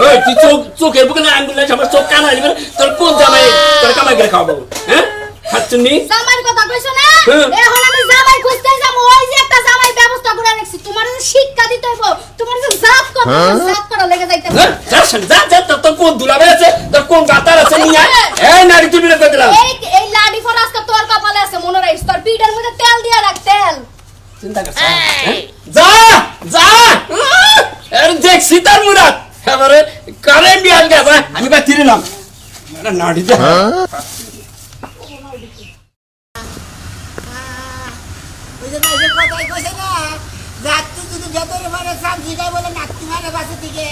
ওই তুই চোখের বুকে না আঙ্গুল নাই আমার চোখ কানা দিবে তোর কোন জামাই তোর কামাই করে খাওয়াবো হ্যাঁ খাচ্ছনি জামাইর কথা কইছো না এখন আমি জামাই খুঁজতে যাব ওই যে একটা জামাই ব্যবস্থা করে রাখছি তোমার যে শিক্ষা দিতে হইব তোমার যে জাত করা লেগে যাইতে যা তোর কোন দুলাবে আছে তোর কোন গাতার আছে নিয়া এই নারী তুই বিলে দিলাম এই লাডি ফরাসটা তোর কপালে আছে মনে রাখিস তোর পিঠের মধ্যে তেল দিয়া রাখ তেল চিন্তা করছ যা যা এর দেখ সীতার মুরাদ এবারে কারে বিয়ান গেছে আমি বা তিরিলাম আরে নাড়ি দে ওই যে মেয়ে কথাই কইছে না রাত্রি যদি ভেতরে মানে শান্তি গায় বলে নাতি মানে বাসে থেকে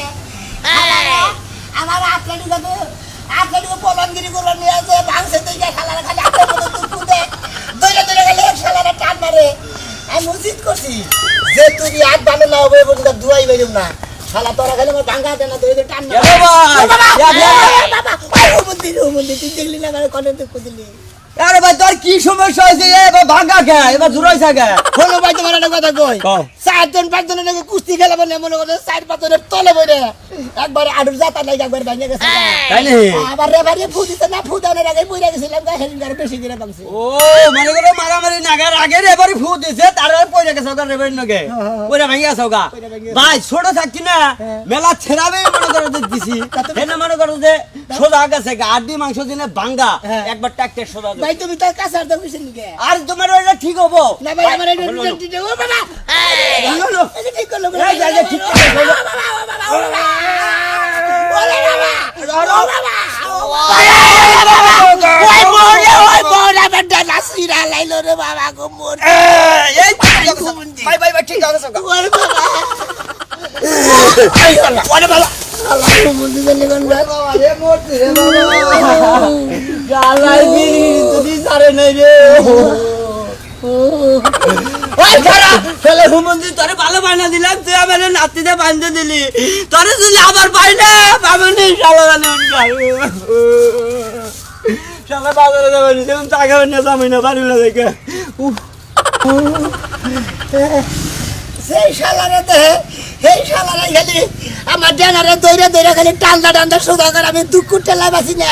আমার আটলাটি পলনগিরি করে নিয়ে আছে ভাঙছে থেকে খালারা খালি আটলার মতো দুঃখ দেয় দইলে গেলে এক শালারা টান মারে আমি উচিত করছি যে তুই হাত বানো না হবে বলে দুয়াই বেরুম না শালা তোরা খালি আমার ভাঙা দেয় না দইলে টান মারে বাবা ও মন্দির তুই দেখলি না আমার কনে দুঃখ দিলি আরে ভাই তোর কি সমস্যা হইছে এবার ভাঙা কে এবার জুরাইছা কে হলো ভাই তোমার একটা কথা কই 4 জন নাকি কুস্তি খেলাবো না মনে করে 4-5 জনের তলে বইরে একবার আডুর জাতা নাই একবার ভাঙে গেছে তাই নি আবার রেফারি ফুদিতে না ফুদানের আগে বইরা গেছিলাম গা হেলিকপ্টার বেশি করে ভাঙছে ও মানে করে মারামারি নাগার আগে এবারে ফু দিছে তারপরে পয়রা গেছে ওগা রেবেন নগে পয়রা ভাঙি গেছে ওগা ভাই ছোট থাকি না মেলা ছেড়াবে মনে করে দিছি এনে মনে করে যে সোজা গেছে আড্ডি মাংস দিনে ভাঙা একবার টাকতে সোজা ভাই তুমি তো কাছার তো কইছেন কে আর তোমার ওটা ঠিক হবো না ভাই আমার এটা ঠিক ও বাবা হলো এটা ঠিক করলো এই যা ঠিক করে ওরে বাবা ওই মোরা বড় নাসিরা লাইলো রে বাবা গো মোর এই ভাই ঠিক আছে ওরে বাবা ওরে বাবা আল্লাহ মুন্দি জানি কোন বাবা রে মরতে রে বাবা গালাই বিড়ি তুই সারে নাই রে ওই খারা ফেলে হুমন্দি তোরে ভালো বানা দিলাম তুই আমারে নাতিতে বাঁধতে দিলি তোরে যদি আবার পাই না পাবনি শালা জানে শালা বাজারে যাবেন যেমন টাকা না জামাই না বাড়ি না দেখে সেই শালারে এই শালারে খালি আমার জানারে দইরা খালি টান্দা সোজা করে আমি দুঃখ ঠেলা বাসি না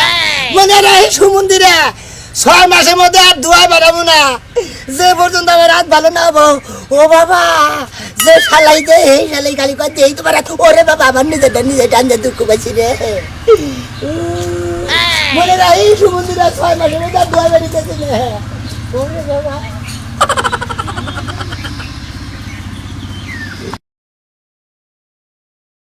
মনে রাখি সুমন্দিরে 6 মাসের মধ্যে আর দোয়া বাড়াবো না যে পর্যন্ত আমার রাত ভালো না হবো ও বাবা যে শালাই দে এই শালাই খালি কর দেই তোমার ওরে বাবা আমার নিজে টান্দা দুঃখ পাইছি রে মনে রাখি সুমন্দিরে 6 মাসের মধ্যে আর দোয়া বাড়িতেছিল ওরে বাবা